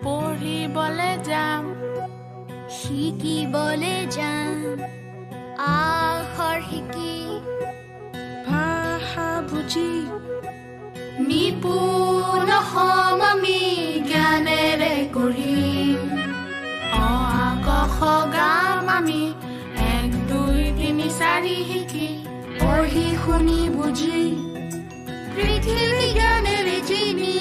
পঢ়িবলে যাম শিকিবলে যাম আখৰ শিকি ভাষা বুজি নিপুণ হম আমি জ্ঞানেৰে কৰিম অ আ ক খ গাম আমি 1 2 3 4 শিকি পঢ়ি শুনি বুজি পৃথিৱী জ্ঞানেৰে চিনি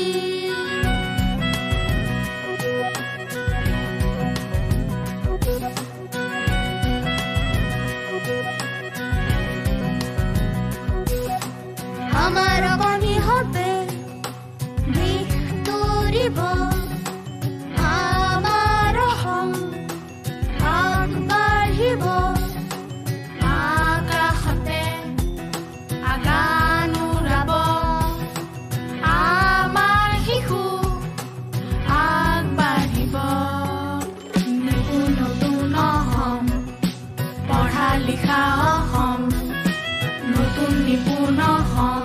আমাৰ বাণী হবে দিশ তৰিব আমাৰ হম আগবাঢ়িব আকাশতে আগান উৰাব আমাৰ শিশু আগবাঢ়িব নতুন হম পঢ়া লিখা হম নতুন নিপুণ হম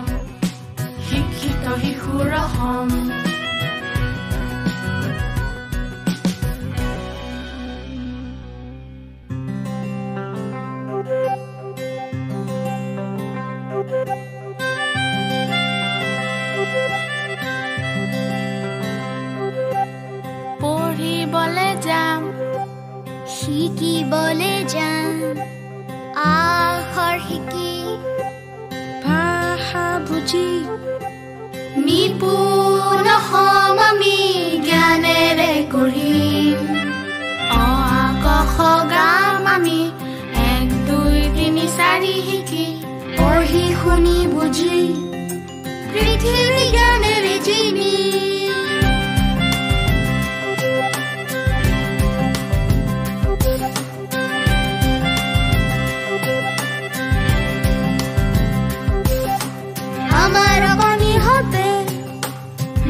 শিক্ষিত শিশুৰ হম পঢ়িবলে যাম শিকিবলে যাম আখৰ শিকি ভাষা বুজি নিপুণ হম আমি জ্ঞানেৰে কৰিম অ আ ক খ গাম আমি 1 2 3 4 শিকি পঢ়ি শুনি বুজি পৃথিৱী জ্ঞানেৰে চিনি আমাৰ বাণী হবে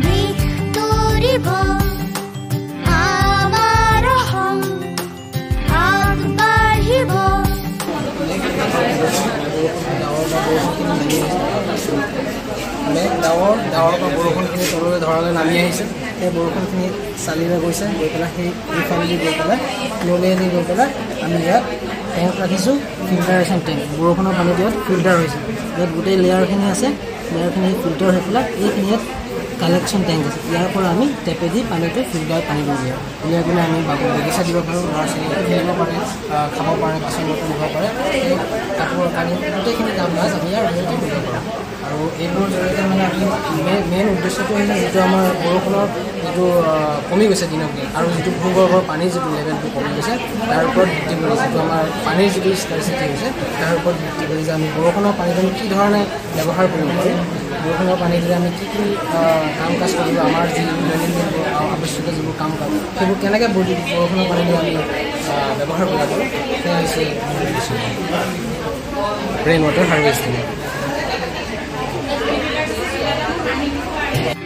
দিশ তৰিব আমাৰ হম আগবাঢ়িব ডাৱৰ পৰা বৰষুণখিনি তললৈ ধৰালৈ নামি আহিছে সেই বৰষুণখিনি চালিৰে গৈছে গৈ পেলাই সেইফালেদি গৈ পেলাই নলীয়েদি গৈ পেলাই আমি ইয়াত টেংক ৰাখিছোঁ ফিল্টাৰেশ্যন টেংক বৰষুণৰ পানীটো ইয়াত ফিল্টাৰ হৈছে ইয়াত গোটেই লেয়াৰখিনি আছে লেয়াৰখিনি ফিল্টাৰ হৈ পেলাই এইখিনি ইয়াত কালেকশ্যন টেংক আছে ইয়াৰ পৰা আমি টেপেদি পানীটো ফিল্টাৰ পানী উলিয়াওঁ উলিয়াই পেলাই আমি বাগিচা দিব পাৰোঁ ল'ৰা ছোৱালীয়ে খেলিব পাৰে খাব পাৰে বাচন বৰ্তন দিব পাৰে এই কাপোৰ কানি গোটেইখিনি কাম কাজ আমি ইয়াৰ জৰিয়তে কৰিব পাৰোঁ আৰু এইবোৰৰ জৰিয়তে মানে আমি মেইন উদ্দেশ্যটো হৈছে যিটো আমাৰ বৰষুণৰ যিটো কমি গৈছে দিনক দিন আৰু যিটো ভূগৰ্ভৰ পানীৰ যিটো লেভেলটো কমি গৈছে তাৰ ওপৰত ভিত্তি কৰি যিটো আমাৰ পানীৰ যিটো স্কাৰচিটি হৈছে তাৰ ওপৰত ভিত্তি কৰি যে আমি বৰষুণৰ পানীটো আমি কি ধৰণে ব্যৱহাৰ কৰিব পাৰোঁ বৰষুণৰ পানীটোৰে আমি কি কি কাম কাজ কৰিব আমাৰ যি দৈনন্দিন আৱশ্যকীয় যিবোৰ কাম কাজ সেইবোৰ কেনেকৈ বৰষুণৰ পানীটো আমি ব্যৱহাৰ কৰিব পাৰোঁ সেয়া হৈছে ৰেইন ৱাটাৰ হাৰ্ভেষ্টিং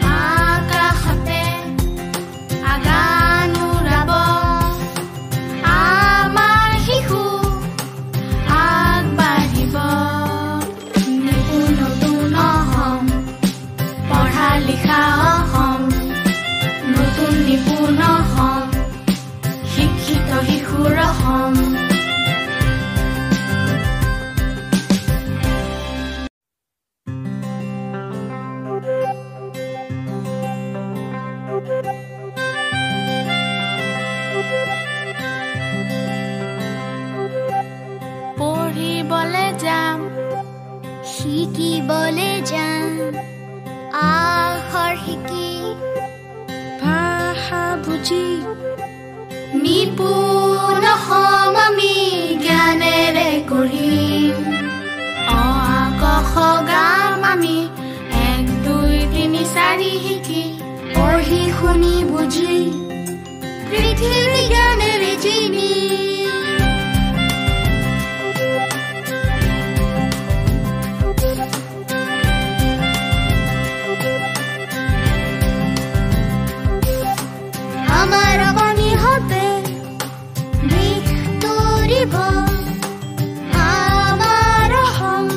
আকাশতে আগান উৰাব আমাৰ শিশু আগবাঢ়িব নতুন হম পঢ়া লিখা হম নতুন নিপুণ হম শিক্ষিত শিশুৰ হম পঢ়িবলে যাম শিকিবলে যাম আখৰ শিকি ভাষা বুজি নিপুণ হম আমি জ্ঞানেৰে কৰিম অ আ ক খ গাম আমি 1 2 3 4 শিকি পঢ়ি শুনি বুজি পৃথিৱী জ্ঞানেৰে চিনি আমাৰ বাণী হবে দিশ তৰিব আমাৰ হম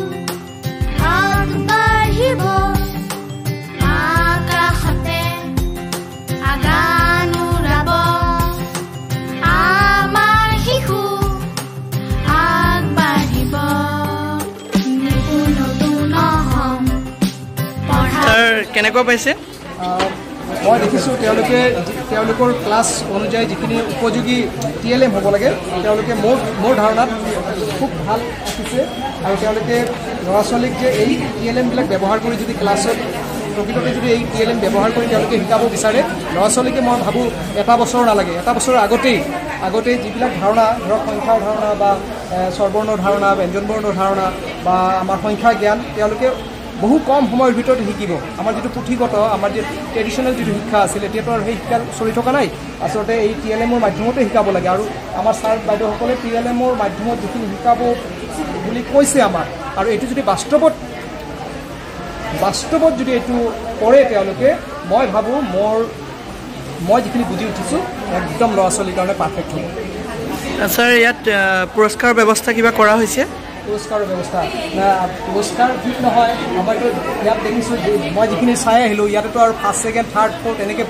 কেনেকৈ পাইছে মই দেখিছোঁ তেওঁলোকৰ ক্লাছ অনুযায়ী যিখিনি উপযোগী TLM হ'ব লাগে তেওঁলোকে মোৰ ধাৰণাত খুব ভাল ৰাখিছে আৰু তেওঁলোকে ল'ৰা ছোৱালীক যে এই TLMবিলাক ব্যৱহাৰ কৰি যদি ক্লাছত প্ৰকৃততে যদি এই TLM ব্যৱহাৰ কৰি তেওঁলোকে শিকাব বিচাৰে ল'ৰা ছোৱালীকে মই ভাবোঁ এটা বছৰ নালাগে এটা বছৰৰ আগতেই যিবিলাক ধাৰণা ধৰক সংখ্যাৰ ধাৰণা বা স্বৰবৰ্ণৰ ধাৰণা ব্যঞ্জনবৰ্ণৰ ধাৰণা বা আমাৰ সংখ্যা জ্ঞান তেওঁলোকে বহু কম সময়ৰ ভিতৰত শিকিব আমাৰ যিটো পুথিগত আমাৰ যে ট্ৰেডিশ্যনেল যিটো শিক্ষা আছিল এতিয়াতো আৰু সেই শিক্ষা চলি থকা নাই আচলতে এই TLMৰ মাধ্যমতে শিকাব লাগে আৰু আমাৰ ছাৰ বাইদেউসকলে TLMৰ মাধ্যমত যিখিনি শিকাব বুলি কৈছে আমাৰ আৰু এইটো যদি বাস্তৱত যদি এইটো কৰে তেওঁলোকে মই ভাবোঁ মই যিখিনি বুজি উঠিছোঁ একদম ল'ৰা ছোৱালীৰ কাৰণে পাৰফেক্ট হ'ব ছাৰ ইয়াত পুৰস্কাৰ ব্যৱস্থা কিবা কৰা হৈছে পুৰস্কাৰৰ ব্যৱস্থা পুৰস্কাৰ ঠিক নহয় আমাৰতো ইয়াত দেখিছোঁ মই যিখিনি চাই আহিলোঁ ইয়াতেতো আৰু ফাৰ্ষ্ট ছেকেণ্ড থাৰ্ড ফ'ৰ্থ এনেকৈ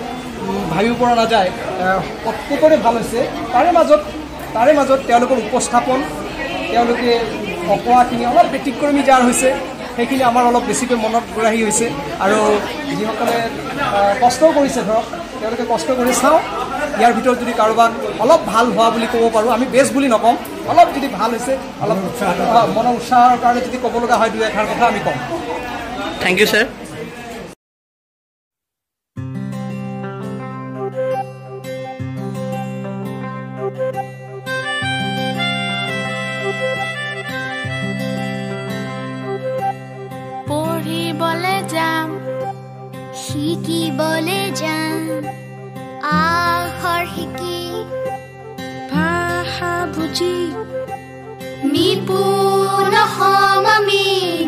ভাবিব পৰা নাযায় প্ৰত্যেকৰে ভাল হৈছে তাৰে মাজত তেওঁলোকৰ উপস্থাপন তেওঁলোকে অকোৱাখিনি অলপ ব্যতিক্ৰমী যাৰ হৈছে সেইখিনি আমাৰ অলপ বেছিকৈ মনত গ্ৰাহী হৈছে আৰু যিসকলে কষ্টও কৰিছে ধৰক তেওঁলোকে কষ্ট কৰি চাওঁ ইয়াৰ ভিতৰত যদি কাৰোবাক অলপ ভাল হোৱা বুলি ক'ব পাৰোঁ আমি বেষ্ট বুলি নকওঁ অলপ যদি ভাল হৈছে অলপ মনৰ উৎসাহৰ কাৰণে যদি ক'ব লগা হয় দুই এষাৰ কথা আমি ক'ম থেংক ইউ ছাৰ পঢ়িবলে যাম শিকিবলে যাম আখৰ শিকি ভাষা বুজি নিপুণ হম আমি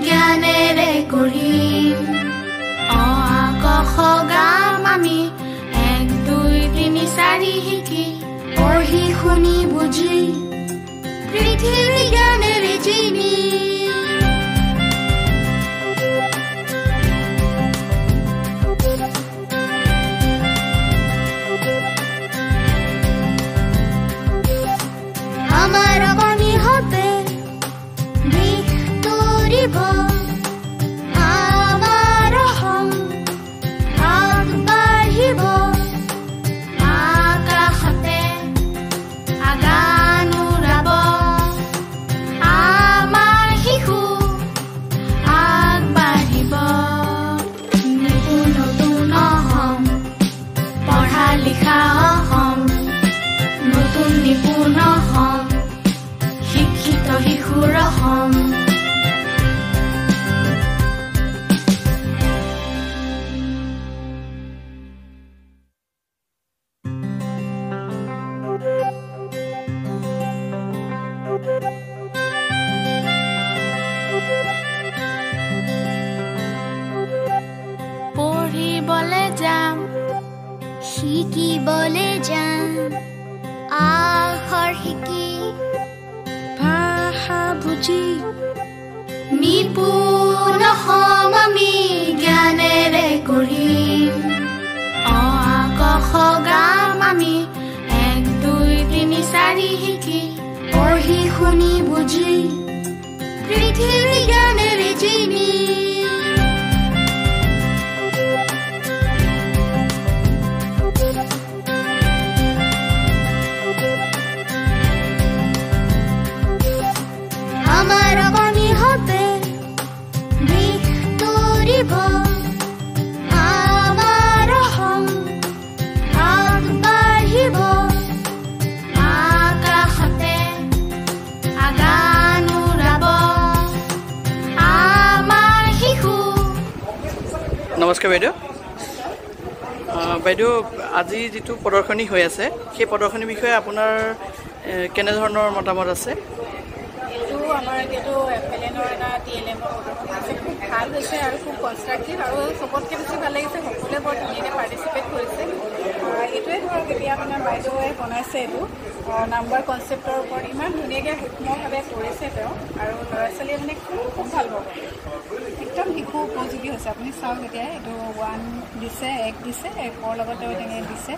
জ্ঞানেৰে গঢ়িম অ আ ক খ গাম আমি 1 2 3 4 শিকি পঢ়ি শুনি বুজি পৃথিৱী জ্ঞানেৰে জিনি আমাৰ অগণি হবে দিশ তৰিব আমাৰ হম আগবাঢ়িব আকাশতে আগান উৰাব আমাৰ শিশু আগবাঢ়িব নতুন হম পঢ়া লিখা হম নতুন নিপুণ হম শিক্ষিত শিশুৰ হম পঢ়িবলে যাম শিকিবলে যাম আখৰ শিকি ভাষা বুজি নিপুণ হম আমি জ্ঞানেৰে গঢ়িম অ আ ক খ গাম আমি 1 2 3 4 শিকি পঢ়ি শুনি বুজি পৃথিৱী জ্ঞানেৰে জিনি আমাৰ অগণি হবে দিশ তৰিব আমাৰ হম আগবাঢ়িব আকাশতে আগান উৰাব আমাৰ শিশু নমস্কাৰ বাইদেউ বাইদেউ আজি যিটো প্ৰদৰ্শনী হৈ আছে সেই প্ৰদৰ্শনীৰ বিষয়ে আপোনাৰ কেনেধৰণৰ মতামত আছে আমাৰ এতিয়াতো FLNৰ এটা TLMৰ প্ৰদৰ্শনী আছে খুব ভাল হৈছে আৰু খুব কনষ্ট্ৰাকটিভ আৰু চবতকৈ বেছি ভাল লাগিছে সকলোৱে বৰ ধুনীয়াকৈ পাৰ্টিচিপেট কৰিছে এইটোৱে ধৰক এতিয়া মানে বাইদেৱে বনাইছে এইটো নাম্বাৰ কনচেপ্টৰ ওপৰত ইমান ধুনীয়াকৈ সূক্ষ্মভাৱে কৰিছে তেওঁ আৰু ল'ৰা ছোৱালীয়ে মানে খুব ভাল পাব একদম শিশু উপযোগী হৈছে আপুনি চাওক এতিয়া এইটো 1 দিছে 1 দিছে 1ৰ লগত তেওঁ তেনেকৈ দিছে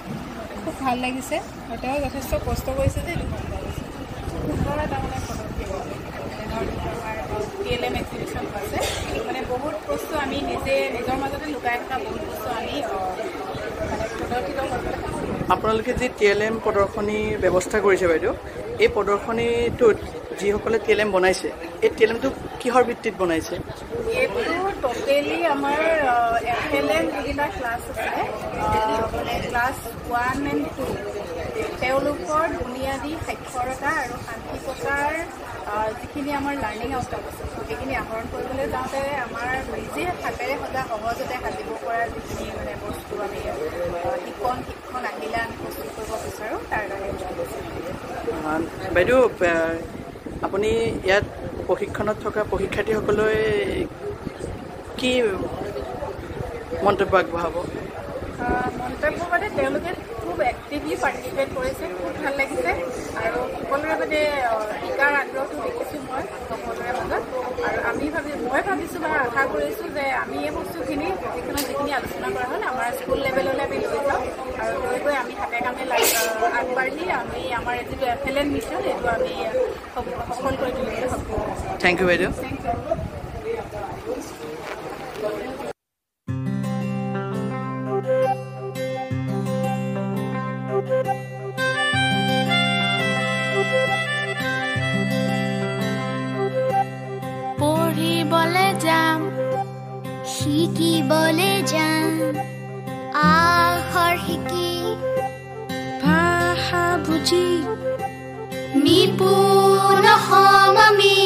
খুব ভাল লাগিছে আৰু তেওঁ যথেষ্ট কষ্ট কৰিছে যে এইটো ভাল লাগিছে সুন্দৰ এটা মানে পদক্ষেপ আমাৰ TLM এক্সিবিশ্যন আছে মানে বহুত বস্তু আমি নিজে নিজৰ মাজতে লুকাই থকা বহুত বস্তু আমি প্ৰদৰ্শিত কৰিবলৈ আপোনালোকে যি TLM প্ৰদৰ্শনীৰ ব্যৱস্থা কৰিছে বাইদেউ এই প্ৰদৰ্শনীটোত যিসকলে TLM বনাইছে এই TLMটো কিহৰ ভিত্তিত বনাইছে এইটো টোটেলি আমাৰ FLN যিকেইটা ক্লাছ আছে মানে ক্লাছ 1 and 2 তেওঁলোকৰ বুনিয়াদী সাক্ষৰতা আৰু শান্তি প্ৰচাৰ যিখিনি আমাৰ লাৰ্ণিং আউটকাম আছে সেইখিনি আহৰণ কৰিবলৈ যাওঁতে আমাৰ নিজে হাতেৰে সজা সহজতে সাজিব পৰা যিখিনি মানে বস্তু আমি শিক্ষণ আহিলে আমি প্ৰস্তুত কৰিব বিচাৰোঁ তাৰ কাৰণে বাইদেউ আপুনি ইয়াত প্ৰশিক্ষণত থকা প্ৰশিক্ষাৰ্থীসকলে কি মন্তব্য আগবঢ়াব মন্তব্য মানে তেওঁলোকে খুব এক্টিভলি পাৰ্টিচিপেট কৰিছে খুব ভাল লাগিছে আৰু সকলোৰে মানে শিকাৰ আগ্ৰহটো দেখিছোঁ মই সকলোৰে মাজত আৰু মই ভাবিছোঁ বা আশা কৰিছোঁ যে আমি এই বস্তুখিনি প্ৰশিক্ষণত যিখিনি আলোচনা কৰা হ'ল আমাৰ স্কুল লেভেললৈ আমি লৈ যাওঁ আৰু লৈ গৈ আমি হাতে কামে আগবাঢ়ি আমি আমাৰ যিটো FLN মিছন এইটো আমি সফল কৰি তুলিবলৈ সক্ষম হ'ম থেংক ইউ বাইদেউ থেংক ইউ পঢ়িবলে যাম শিকিবলে যাম আখৰ শিকি ভাষা বুজি নিপুণ হম আমি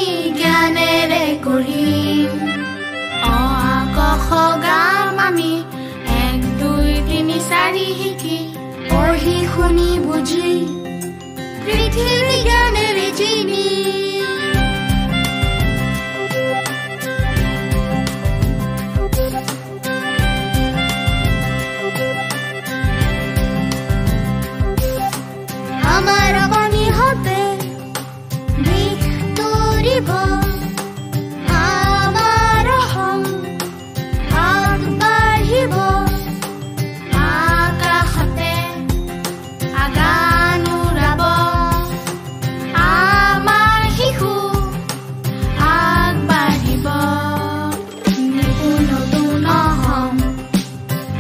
জ্ঞানেৰে কৰিম অ আ ক খ গাম আমি 1 2 3 4 শিকি পঢ়ি শুনি বুজি পৃথিৱী জ্ঞানেৰে জিনি আমাৰ অগণিহঁতে দিশ তৰিব আমাৰ অসম আগবাঢ়িব আকাশতে আগান উৰাব আমাৰ শিশু আগবাঢ়িব নতুন নতুন অসম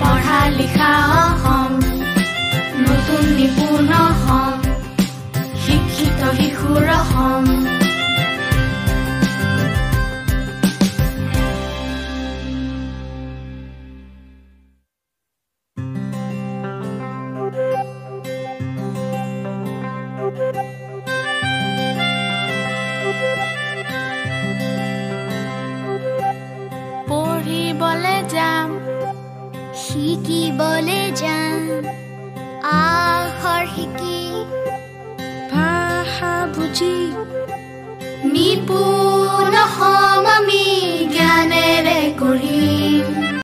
পঢ়া লিখা অসম নতুন নিপুণ অসম শিক্ষিত শিশুৰ অসম পঢ়িবলে যাম শিকিবলে যাম আখৰ শিকি ভাষা বুজি